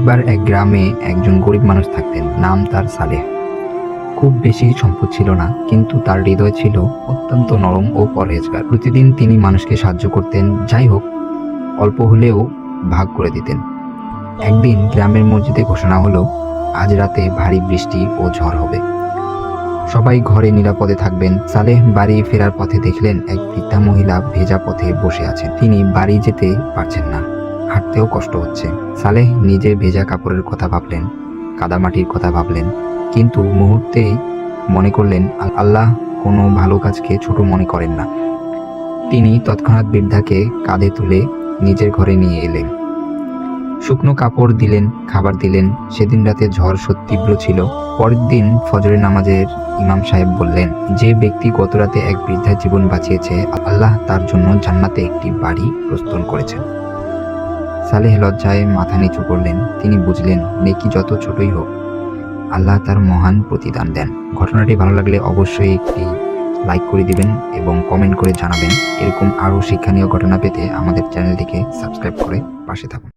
একবার এক গ্রামে একজন গরিব মানুষ থাকতেন, নাম তার সালেহ। খুব বেশি সম্পদ ছিল না, কিন্তু তার হৃদয় ছিল অত্যন্ত নরম ও পরহেজগার। প্রতিদিন তিনি মানুষকে সাহায্য করতেন, যাই হোক অল্প হলেও ভাগ করে দিতেন। একদিন গ্রামের মসজিদে ঘোষণা হলো, আজ রাতে ভারী বৃষ্টি ও ঝড় হবে, সবাই ঘরে নিরাপদে থাকবেন। সালেহ বাড়ি ফেরার পথে দেখলেন এক বৃদ্ধা মহিলা ভেজা পথে বসে আছেন। তিনি বাড়ি যেতে পারছেন না, হাঁটতেও কষ্ট হচ্ছে। সালেহ নিজে ভেজা কাপড়ের কথা ভাবলেন, কাদামাটির কথা ভাবলেন, কিন্তু মুহূর্তেই মনে করলেন আল্লাহ কোনো ভালো কাজকে ছোট মনে করেন না। তিনি তৎক্ষণাৎ বৃদ্ধাকে কাঁধে তুলে নিজের ঘরে নিয়ে এলেন। শুকনো কাপড় দিলেন, খাবার দিলেন। সেদিন রাতে ঝড় তীব্র ছিল। পরের দিন ফজরের নামাজের ইমাম সাহেব বললেন, যে ব্যক্তি গত রাতে এক বৃদ্ধার জীবন বাঁচিয়েছে, আল্লাহ তার জন্য জান্নাতে একটি বাড়ি প্রস্তুত করেছেন। সালেহ লজ্জায় মাথা নিচু করলেন। তিনি বুঝলেন, নেকি যত ছোটই হোক, আল্লাহ তার মহান প্রতিদান দেন। ঘটনাটি ভালো লাগলে অবশ্যই একটি লাইক করে দিবেন এবং কমেন্ট করে জানাবেন। এরকম আরও শিক্ষণীয় ঘটনা পেতে আমাদের চ্যানেলটিকে সাবস্ক্রাইব করে পাশে থাকুন।